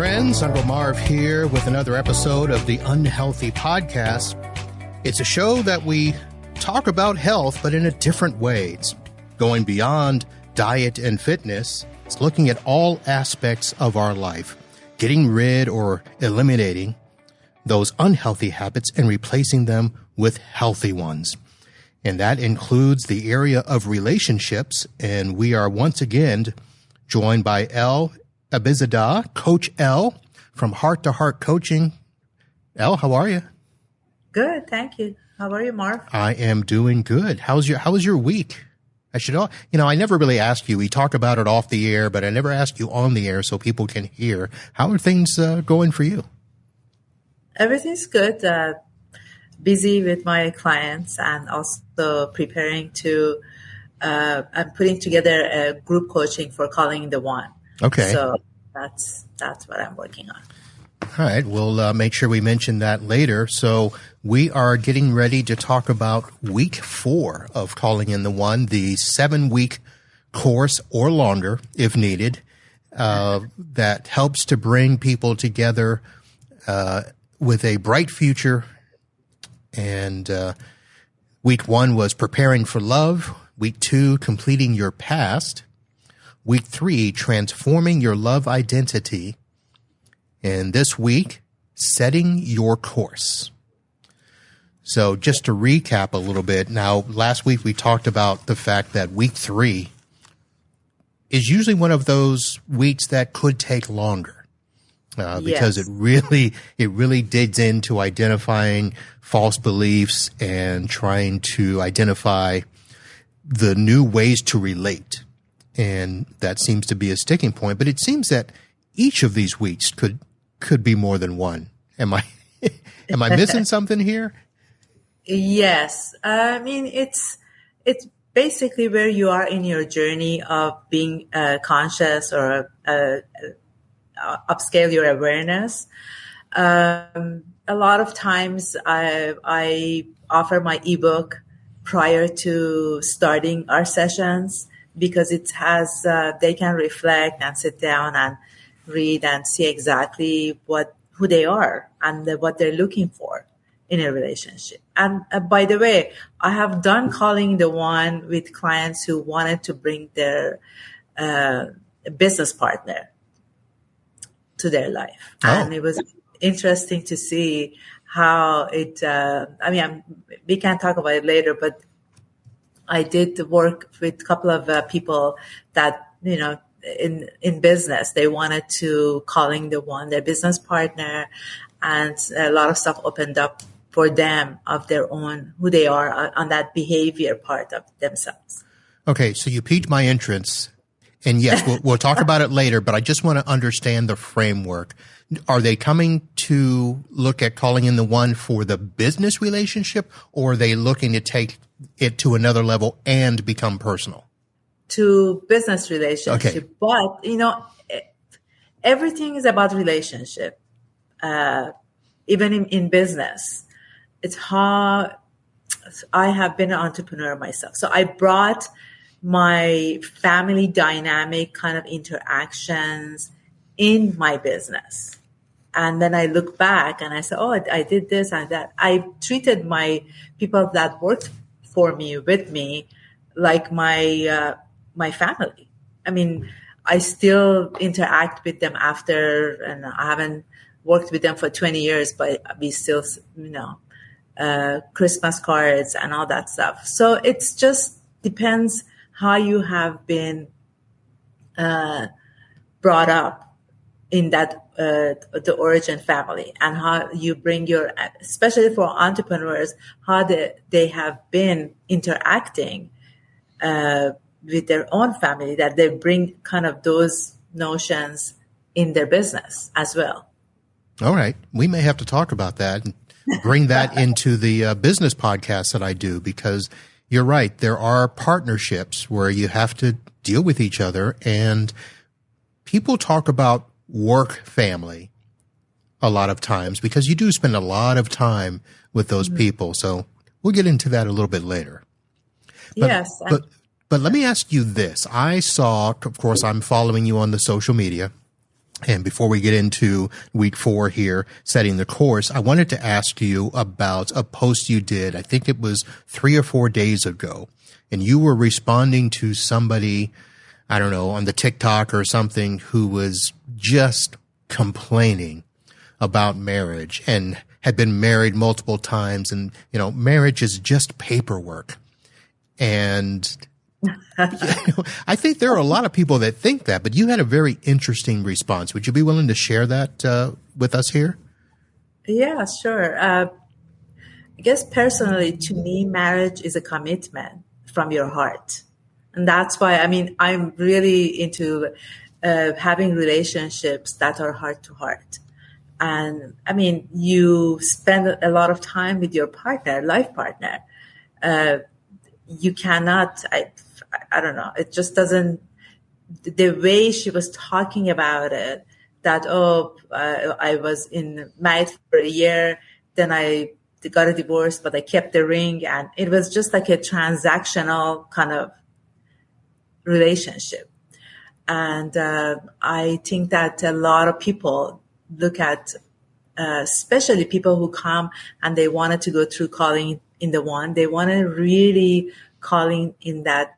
friends. Uncle Marv here with another episode of the Unhealthy Podcast. It's a show that we talk about health, but in a different way. It's going beyond diet and fitness. It's looking at all aspects of our life, getting rid or eliminating those unhealthy habits and replacing them with healthy ones. And that includes the area of relationships. And we are once again joined by Elle, Coach Elle from Heart2Heart Coaching. Elle, how are you? Good, thank you. How are you, Marv? I am doing good. How was your week? I never really ask you. We talk about it off the air, but I never ask you on the air so people can hear. How are things going for you? Everything's good. Busy with my clients and also preparing to. I'm putting together a group coaching for Calling the One. Okay. So that's what I'm working on. All right. We'll make sure we mention that later. So we are getting ready to talk about week 4 of Calling in the One, the 7-week course or longer if needed, that helps to bring people together with a bright future. And week 1 was preparing for love. Week 2, completing your past. Week 3, transforming your love identity. And this week, setting your course. So just to recap a little bit, now last week we talked about the fact that week 3 is usually one of those weeks that could take longer. Because it really digs into identifying false beliefs and trying to identify the new ways to relate. And that seems to be a sticking point. But it seems that each of these weeks could be more than one. Am I missing something here? Yes. I mean, it's basically where you are in your journey of being conscious or upscale your awareness. A lot of times I offer my ebook prior to starting our sessions because it has they can reflect and sit down and read and see exactly who they are and what they're looking for in a relationship. And by the way, I have done Calling the One with clients who wanted to bring their business partner to their life. Oh. And it was interesting to see how it, we can talk about it later, but I did work with a couple of people that, in business, they wanted to Calling the One, their business partner, and a lot of stuff opened up for them of their own, who they are on that behavior part of themselves. Okay. So you piqued my interest. And yes, we'll talk about it later, but I just want to understand the framework. Are they coming to look at Calling in the One for the business relationship, or are they looking to take it to another level and become personal? To business relationship. Okay. But, everything is about relationship. Even in business, it's how I have been an entrepreneur myself. So I brought my family dynamic kind of interactions in my business. And then I look back and I say, oh, I did this and that. I treated my people that worked for me, with me, like my family. I mean, I still interact with them after, and I haven't worked with them for 20 years, but we still, Christmas cards and all that stuff. So it's just depends how you have been brought up in that the origin family, and how you bring your, especially for entrepreneurs, how they have been interacting with their own family, that they bring kind of those notions in their business as well. All right. We may have to talk about that and bring that into the business podcast that I do, because you're right. There are partnerships where you have to deal with each other, and people talk about work family a lot of times because you do spend a lot of time with those people. So we'll get into that a little bit later. But, yes. But let me ask you this. I saw, of course, I'm following you on the social media, And before we get into week 4 here, setting the course, I wanted to ask you about a post you did. I think it was 3 or 4 days ago, and you were responding to somebody, I don't know, on the TikTok or something, who was just complaining about marriage and had been married multiple times. And, marriage is just paperwork. And I think there are a lot of people that think that, but you had a very interesting response. Would you be willing to share that with us here? Yeah, sure. I guess personally, to me, marriage is a commitment from your heart. And that's why, I'm really into having relationships that are heart to heart. And you spend a lot of time with your partner, life partner. You cannot, I don't know, it just doesn't, the way she was talking about it, that, I was married for a year, then I got a divorce, but I kept the ring. And it was just like a transactional kind of relationship. And I think that a lot of people look at, especially people who come and they wanted to go through calling in the one, they want to really calling in that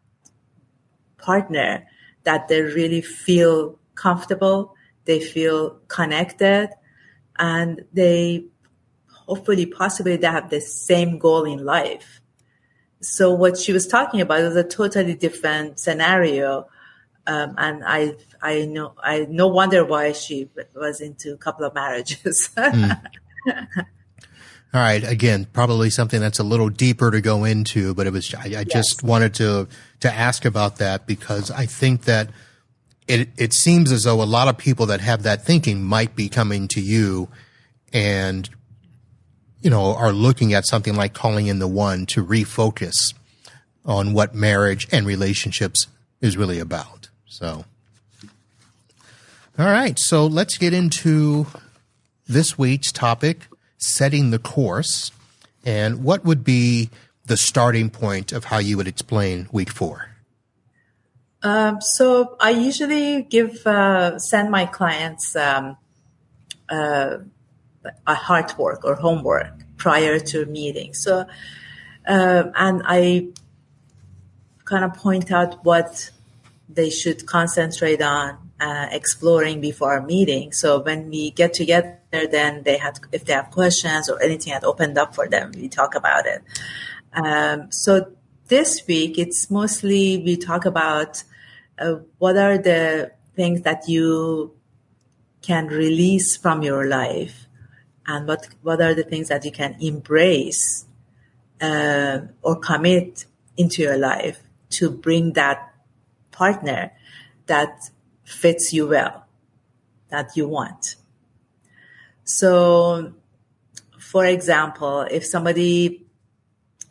partner that they really feel comfortable, they feel connected, and they hopefully possibly they have the same goal in life. So what she was talking about was a totally different scenario. And I know no wonder why she was into a couple of marriages. All right. Again, probably something that's a little deeper to go into, but I just wanted to ask about that, because I think that it seems as though a lot of people that have that thinking might be coming to you and, are looking at something like calling in the one to refocus on what marriage and relationships is really about. So, all right. So let's get into this week's topic, setting the course. And what would be the starting point of how you would explain week 4? So I usually send my clients a heart work or homework prior to a meeting. So, and I kind of point out what they should concentrate on exploring before our meeting. So when we get together, then if they have questions or anything had opened up for them, we talk about it. So this week, it's mostly we talk about what are the things that you can release from your life, and what are the things that you can embrace or commit into your life to bring that partner that fits you well, that you want. So, for example, if somebody,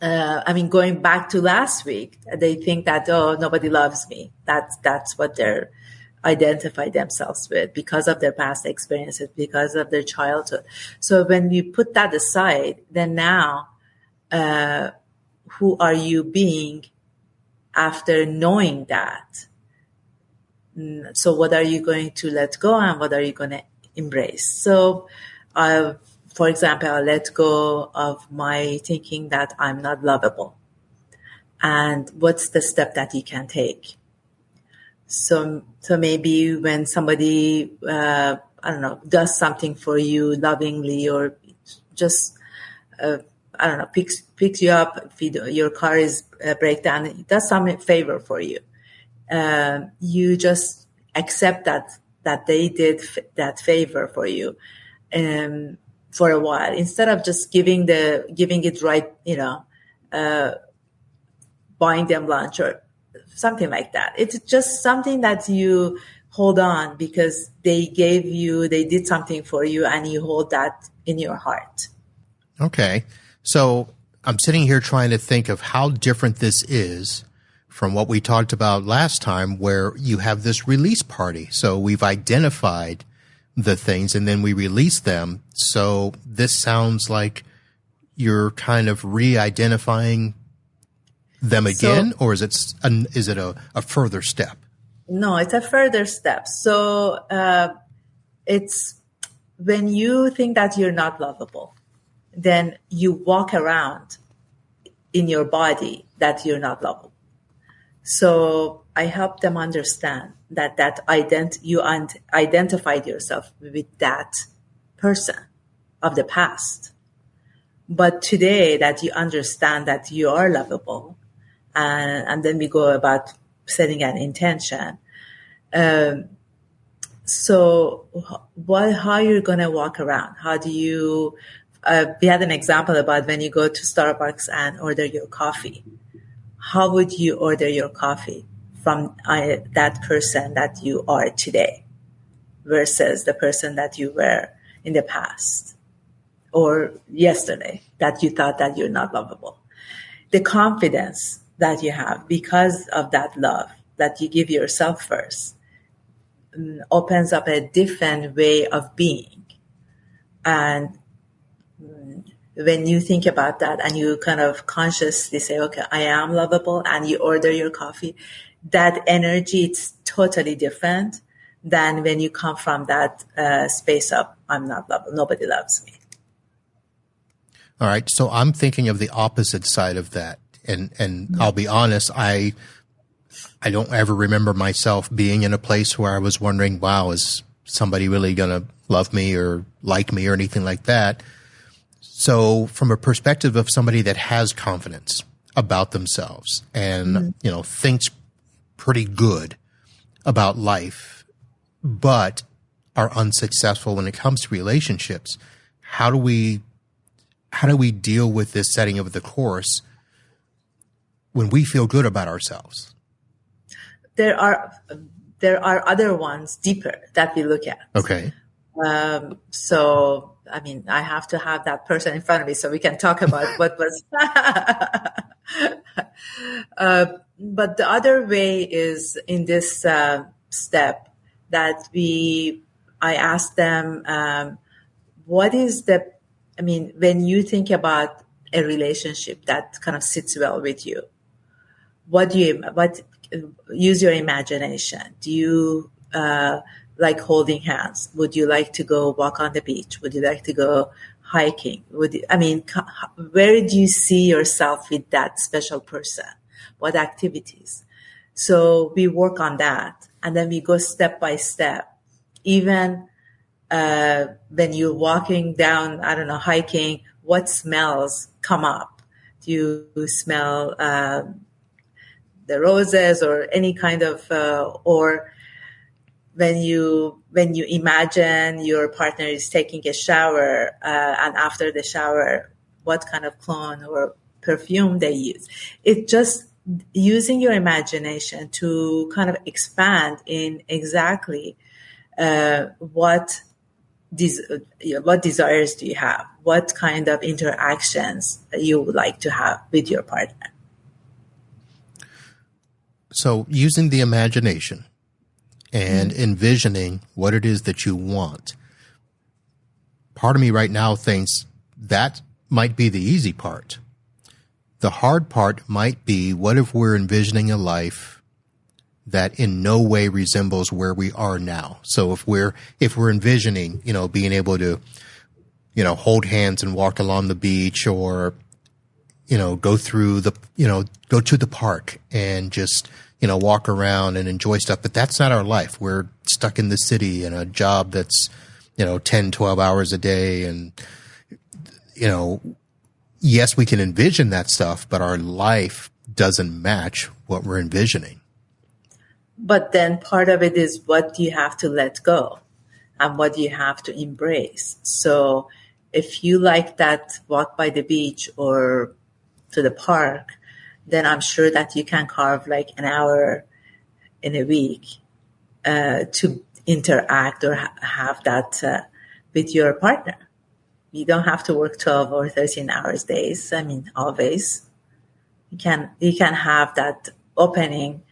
going back to last week, they think that, nobody loves me. That's what they're identify themselves with because of their past experiences, because of their childhood. So when you put that aside, then now, who are you being after knowing that? So what are you going to let go and what are you going to embrace? So, for example, I'll let go of my thinking that I'm not lovable. And what's the step that you can take? So maybe when somebody, does something for you lovingly, or just, picks you up, if your car is breakdown, it does some favor for you. You just accept that they did that favor for you, for a while, instead of just giving it right, buying them lunch or something like that. It's just something that you hold on because they did something for you, and you hold that in your heart. Okay. So I'm sitting here trying to think of how different this is from what we talked about last time, where you have this release party. So we've identified the things and then we release them. So this sounds like you're kind of re-identifying them again, or is it a further step? No, it's a further step. So it's when you think that you're not lovable, then you walk around in your body that you're not lovable. So I help them understand that you identified yourself with that person of the past. But today that you understand that you are lovable, and then we go about setting an intention. So how you're going to walk around? How do you, we had an example about when you go to Starbucks and order your coffee. How would you order your coffee from that person that you are today versus the person that you were in the past or yesterday that you thought that you're not lovable? The confidence that you have because of that love that you give yourself first opens up a different way of being. And when you think about that and you kind of consciously say, okay, I am lovable, and you order your coffee, that energy, it's totally different than when you come from that space of, I'm not lovable, nobody loves me. All right. So I'm thinking of the opposite side of that. And I'll be honest, I don't ever remember myself being in a place where I was wondering, wow, is somebody really going to love me or like me or anything like that? So from a perspective of somebody that has confidence about themselves and, thinks pretty good about life, but are unsuccessful when it comes to relationships, how do we deal with this setting of the course when we feel good about ourselves? There are other ones deeper that we look at. Okay. So, I mean, I have to have that person in front of me so we can talk about what was. But the other way is in this step that I ask them, what is when you think about a relationship that kind of sits well with you, use your imagination. Do you like holding hands? Would you like to go walk on the beach? Would you like to go hiking? Where do you see yourself with that special person? What activities? So we work on that, and then we go step by step. Even when you're walking down, hiking, what smells come up? Do you smell the roses or any kind of, or when you imagine your partner is taking a shower, and after the shower, what kind of cologne or perfume they use. It's just using your imagination to kind of expand in exactly what desires do you have, what kind of interactions you would like to have with your partner. So using the imagination and envisioning what it is that you want. Part of me right now thinks that might be the easy part. The hard part might be, what if we're envisioning a life that in no way resembles where we are now? So if we're envisioning, being able to, hold hands and walk along the beach, or, go to the park and just, walk around and enjoy stuff. But that's not our life. We're stuck in the city in a job that's, 10, 12 hours a day. And, yes, we can envision that stuff, but our life doesn't match what we're envisioning. But then part of it is, what do you have to let go and what do you have to embrace? So if you like that walk by the beach or to the park, then I'm sure that you can carve like an hour in a week to interact or have that with your partner. You don't have to work 12 or 13 hours days. Always. You can have that opening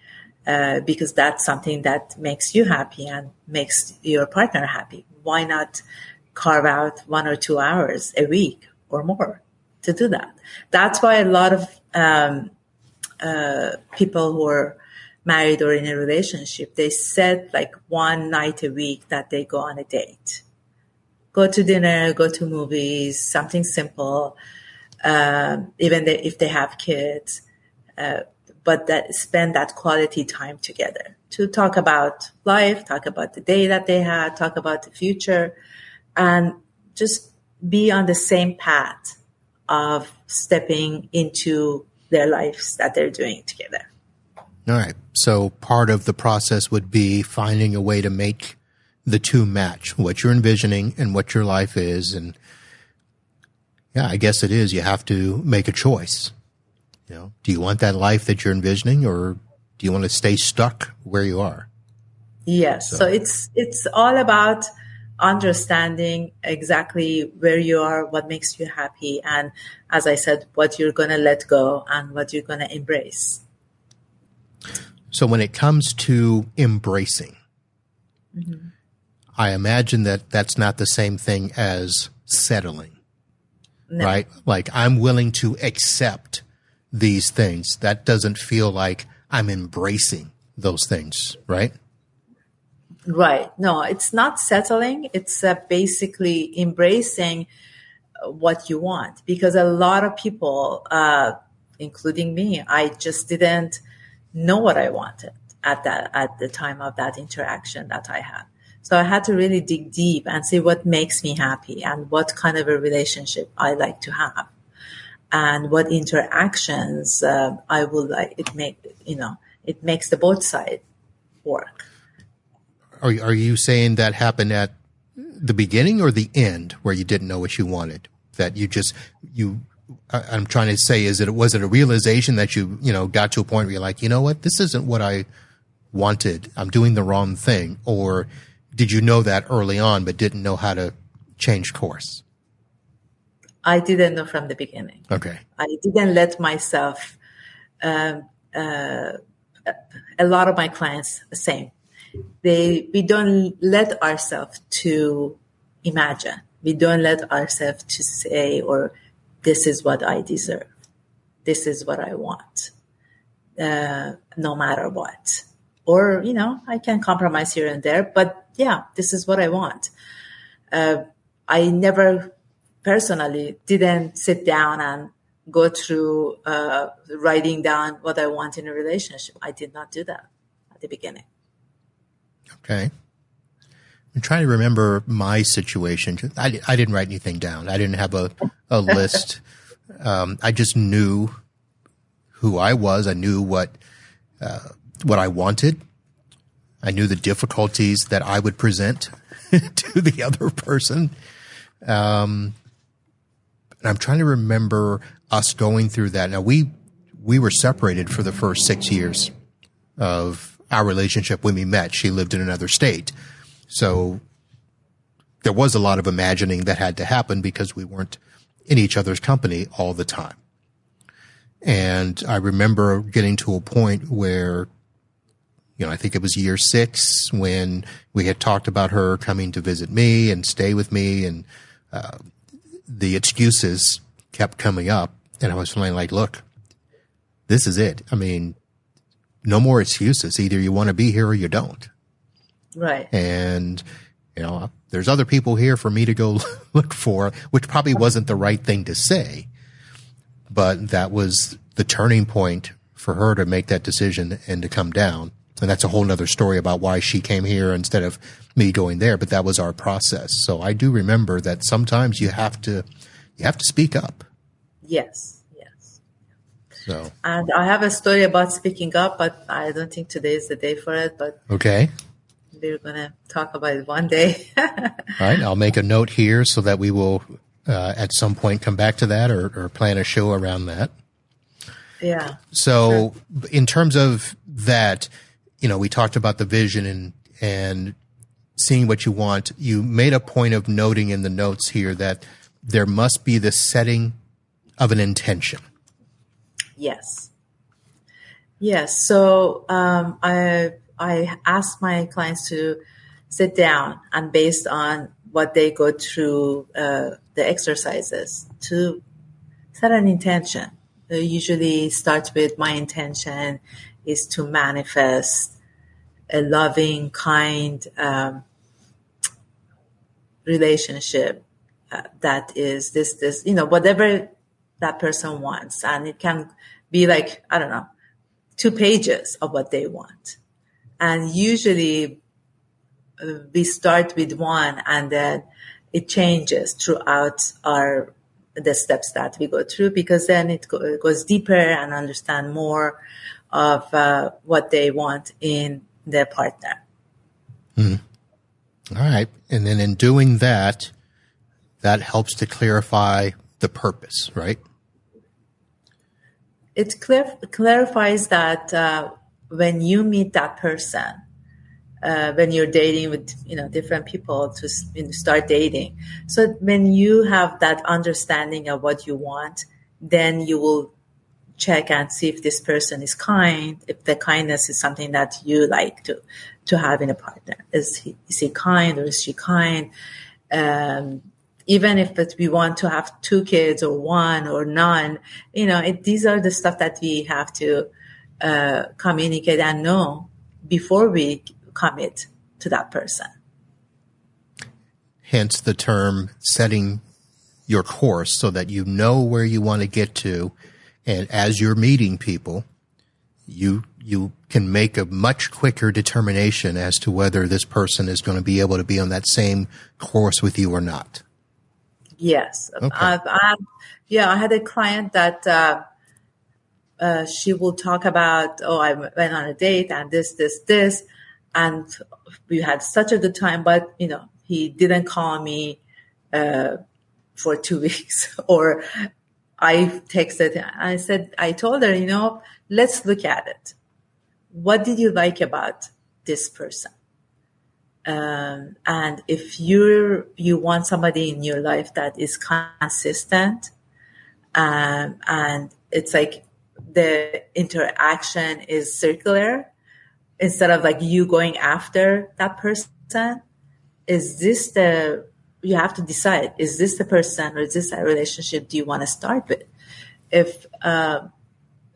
because that's something that makes you happy and makes your partner happy. Why not carve out 1 or 2 hours a week or more to do that? That's why a lot of people who are married or in a relationship, they set like one night a week that they go on a date. Go to dinner, go to movies, something simple, even if they have kids, but that spend that quality time together to talk about life, talk about the day that they had, talk about the future, and just be on the same path of stepping into their lives that they're doing together. All right. So part of the process would be finding a way to make the two match, what you're envisioning and what your life is. And yeah, I guess it is. You have to make a choice. You know, do you want that life that you're envisioning, or do you want to stay stuck where you are? Yes. So it's all about understanding exactly where you are, what makes you happy, and as I said, what you're going to let go and what you're going to embrace. So when it comes to embracing, I imagine that that's not the same thing as settling, right? Like, I'm willing to accept these things. That doesn't feel like I'm embracing those things, right? Right. No, it's not settling. It's basically embracing what you want, because a lot of people, including me, I just didn't know what I wanted at the time of that interaction that I had. So I had to really dig deep and see what makes me happy and what kind of a relationship I like to have, and what interactions I would like. It makes the both sides work. Are you saying that happened at the beginning or the end, where you didn't know what you wanted? That I'm trying to say, was it a realization that you got to a point where you're like, you know what, this isn't what I wanted. I'm doing the wrong thing. Or did you know that early on, but didn't know how to change course? I didn't know from the beginning. Okay. I didn't let myself, a lot of my clients, the same. We don't let ourselves to imagine. We don't let ourselves to say, or this is what I deserve. This is what I want, no matter what. Or, I can compromise here and there, but yeah, this is what I want. I never personally didn't sit down and go through writing down what I want in a relationship. I did not do that at the beginning. Okay. I'm trying to remember my situation. I didn't write anything down. I didn't have a list. I just knew who I was. I knew what I wanted. I knew the difficulties that I would present to the other person. And I'm trying to remember us going through that. Now, we were separated for the first 6 years of our relationship when we met. She lived in another state. So there was a lot of imagining that had to happen because we weren't in each other's company all the time. And I remember getting to a point where, I think it was year 6 when we had talked about her coming to visit me and stay with me, and the excuses kept coming up. And I was feeling like, look, this is it. I mean, no more excuses. Either you want to be here or you don't. Right. And, there's other people here for me to go look for, which probably wasn't the right thing to say, but that was the turning point for her to make that decision and to come down. And that's a whole nother story about why she came here instead of me going there. But that was our process. So I do remember that sometimes you have to speak up. Yes. So. And I have a story about speaking up, but I don't think today is the day for it. But okay. We're going to talk about it one day. All right. I'll make a note here so that we will at some point come back to that or plan a show around that. Yeah. So in terms of that, we talked about the vision and seeing what you want. You made a point of noting in the notes here that there must be the setting of an intention. Yes. So I ask my clients to sit down and based on what they go through the exercises to set an intention. They usually start with my intention is to manifest a loving, kind relationship that is this, whatever that person wants. And it can be like, I don't know, 2 pages of what they want. And usually we start with one and then it changes throughout the steps that we go through, because then it goes deeper and understand more of what they want in their partner. Mm. All right. And then in doing that, that helps to clarify the purpose, right? It clarifies that when you meet that person, when you're dating with different people to start dating, so when you have that understanding of what you want, then you will check and see if this person is kind, if the kindness is something that you like to have in a partner. Is he kind, or is she kind? Even if we want to have 2 kids or 1 or none, these are the stuff that we have to communicate and know before we commit to that person. Hence the term setting your course, so that you know where you want to get to. And as you're meeting people, you can make a much quicker determination as to whether this person is going to be able to be on that same course with you or not. Yes. Okay. I had a client that she will talk about, I went on a date and this, and we had such a good time, but, he didn't call me for 2 weeks, or I texted her. I told her, let's look at it. What did you like about this person? And if you want somebody in your life that is consistent, and it's like the interaction is circular, instead of like you going after that person, you have to decide, is this the person, or is this a relationship do you want to start with?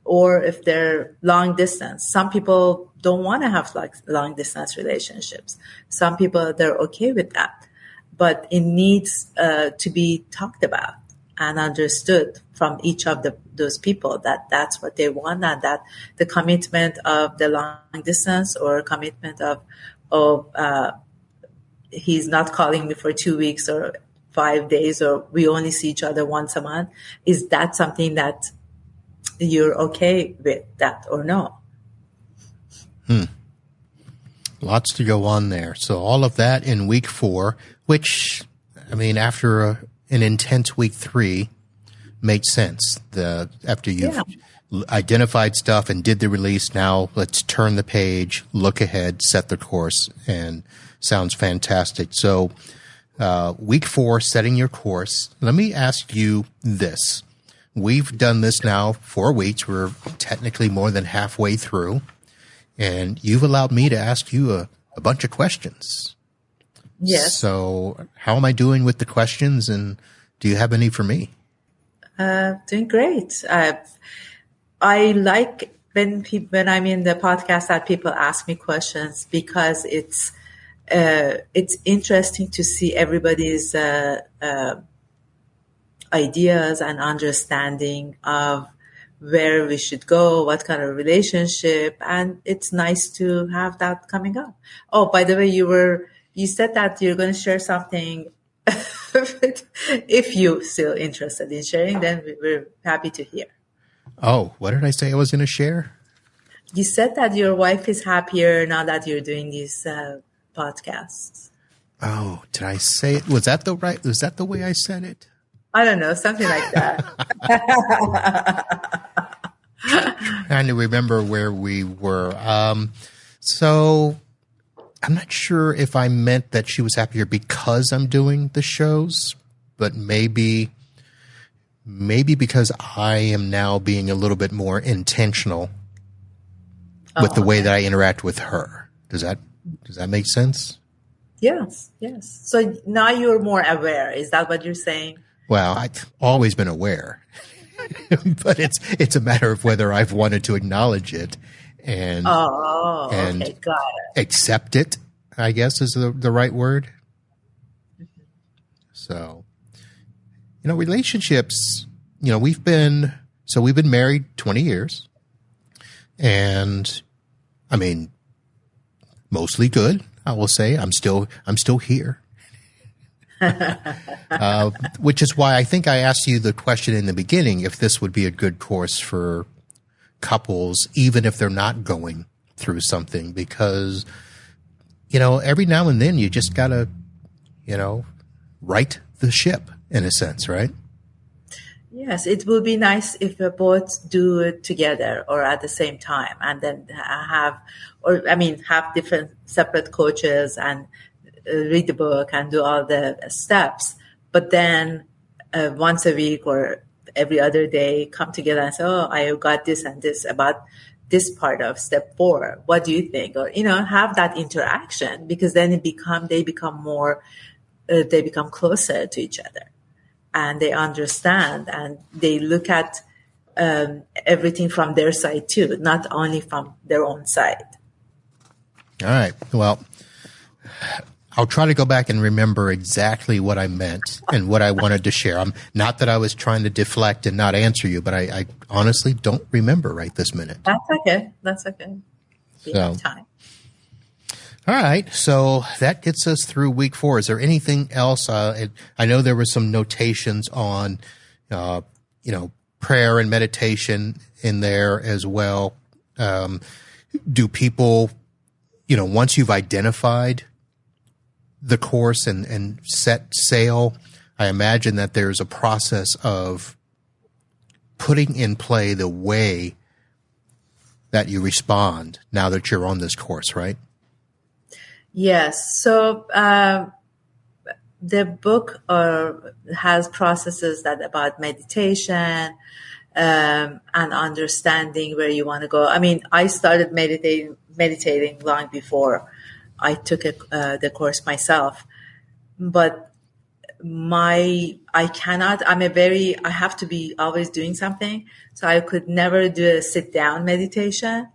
Or if they're long distance, some people don't want to have like long distance relationships. Some people, they're okay with that, but it needs to be talked about and understood from each of those people that that's what they want, and that the commitment of the long distance, or commitment of he's not calling me for 2 weeks or 5 days, or we only see each other once a month. Is that something that you're okay with, that or no? Lots to go on there. So all of that in week 4, which, after an intense week 3, made sense. After you've identified stuff and did the release, now let's turn the page, look ahead, set the course, and sounds fantastic. So week 4, setting your course. Let me ask you this. We've done this now 4 weeks. We're technically more than halfway through, and you've allowed me to ask you a bunch of questions. Yes. So how am I doing with the questions, and do you have any for me? Doing great. I like when I'm in the podcast that people ask me questions, because it's interesting to see everybody's ideas and understanding of where we should go, what kind of relationship, and it's nice to have that coming up. Oh, by the way, you said that you're going to share something. If you're still interested in sharing, then we're happy to hear. Oh, what did I say I was going to share? You said that your wife is happier now that you're doing these podcasts. Oh, did I say it? Was that the way I said it? I don't know, something like that. Trying to remember where we were. So I'm not sure if I meant that she was happier because I'm doing the shows, but maybe because I am now being a little bit more intentional with the way that I interact with her. Does that make sense? Yes. So now you're more aware. Is that what you're saying? Well, I've always been aware, but it's a matter of whether I've wanted to acknowledge it. and Okay, got it. accept it, I guess is the right word. So, relationships, we've been married 20 years, and I mean, mostly good, I will say. I'm still here. Which is why I think I asked you the question in the beginning, if this would be a good course for couples, even if they're not going through something, because, every now and then you just gotta, right the ship in a sense, right? Yes, it will be nice if we both do it together or at the same time, and then have different separate coaches and read the book and do all the steps. But then once a week or every other day, come together and say, "Oh, I got this and this about this part of step 4. What do you think?" Or have that interaction, because then they become closer to each other. And they understand and they look at everything from their side too, not only from their own side. All right. Well, I'll try to go back and remember exactly what I meant and what I wanted to share. Not that I was trying to deflect and not answer you, but I honestly don't remember right this minute. That's okay. We have time. All right. So that gets us through week 4. Is there anything else? I know there were some notations on, prayer and meditation in there as well. Do people, once you've identified the course and set sail, I imagine that there's a process of putting in play the way that you respond now that you're on this course, right? Yes. So the book has processes about meditation and understanding where you want to go. I mean, I started meditating long before I took the course myself, but I have to be always doing something. So I could never do a sit down meditation.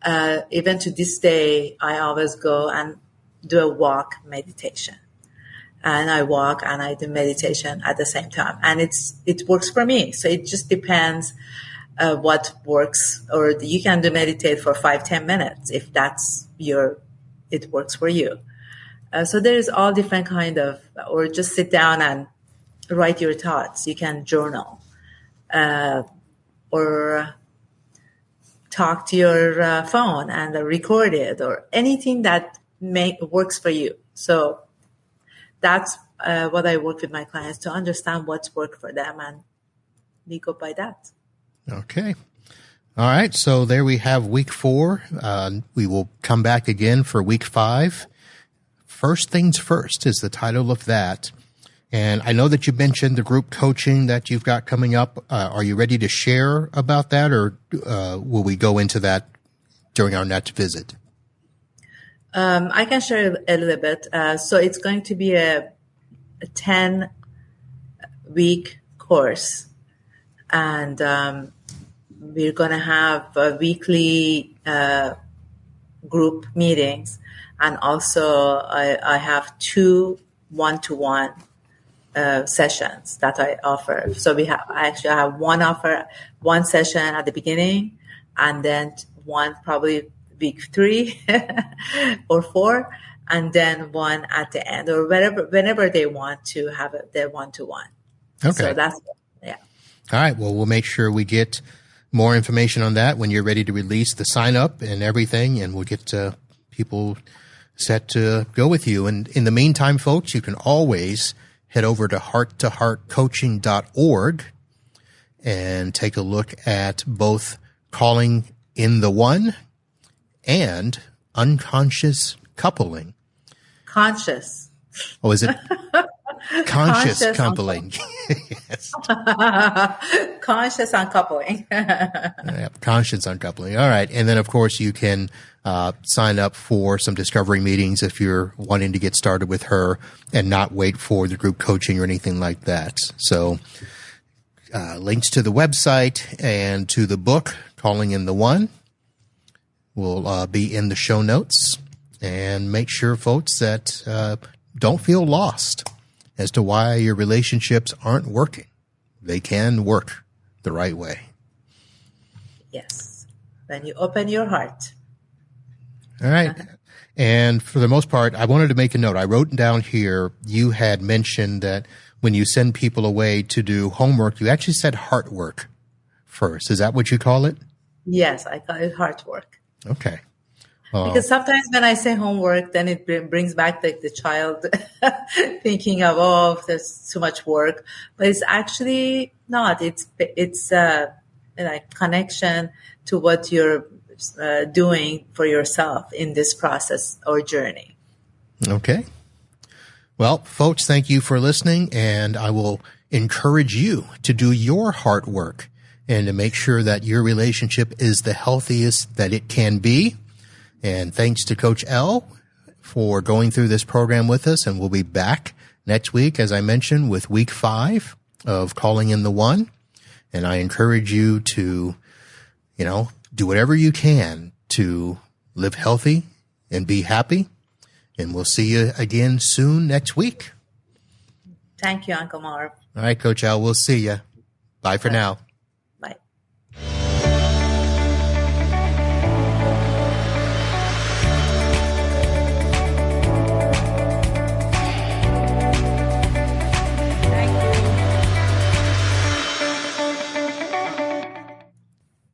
Even to this day, I always go and do a walk meditation, and I walk and I do meditation at the same time, and it works for me. So it just depends what works, or you can meditate for 5-10 minutes if it works for you. So there's all different kind of, or just sit down and write your thoughts. You can journal, or talk to your phone and record it, or anything that works for you. So that's what I work with my clients, to understand what's worked for them, and we go by that. Okay. All right. So there we have week 4. We will come back again for week 5. First Things First is the title of that. And I know that you mentioned the group coaching that you've got coming up. Are you ready to share about that, or will we go into that during our next visit? I can share a little bit. So it's going to be a 10-week course, and we're going to have weekly group meetings, and also I have 2 one-to-one sessions that I offer. So I have one session at the beginning, and then one probably week 3 or 4, and then one at the end, or whenever they want to have their one-to-one. Okay. So that's, yeah. All right. Well, we'll make sure we get more information on that when you're ready to release the sign up and everything, and we'll get people set to go with you. And in the meantime, folks, you can always head over to heart2heartcoaching.org and take a look at both calling in the one and unconscious coupling. Conscious. Oh, is it? Conscious coupling. Yes. Conscious uncoupling. Conscious uncoupling. All right. And then, of course, you can sign up for some discovery meetings if you're wanting to get started with her and not wait for the group coaching or anything like that. So links to the website and to the book, Calling in the One. will be in the show notes. And make sure, folks, that don't feel lost as to why your relationships aren't working. They can work the right way. Yes. When you open your heart. All right. And for the most part, I wanted to make a note. I wrote down here, you had mentioned that when you send people away to do homework, you actually said heart work first. Is that what you call it? Yes, I call it heart work. Okay. Because sometimes when I say homework, then it brings back the child thinking of, oh, there's too much work. But it's actually not. It's connection to what you're doing for yourself in this process or journey. Okay. Well, folks, thank you for listening, and I will encourage you to do your heart work and to make sure that your relationship is the healthiest that it can be. And thanks to Coach Elle for going through this program with us. And we'll be back next week, as I mentioned, with week 5 of Calling in the One. And I encourage you to, do whatever you can to live healthy and be happy. And we'll see you again soon next week. Thank you, Uncle Marv. All right, Coach Elle, we'll see you. Bye for now.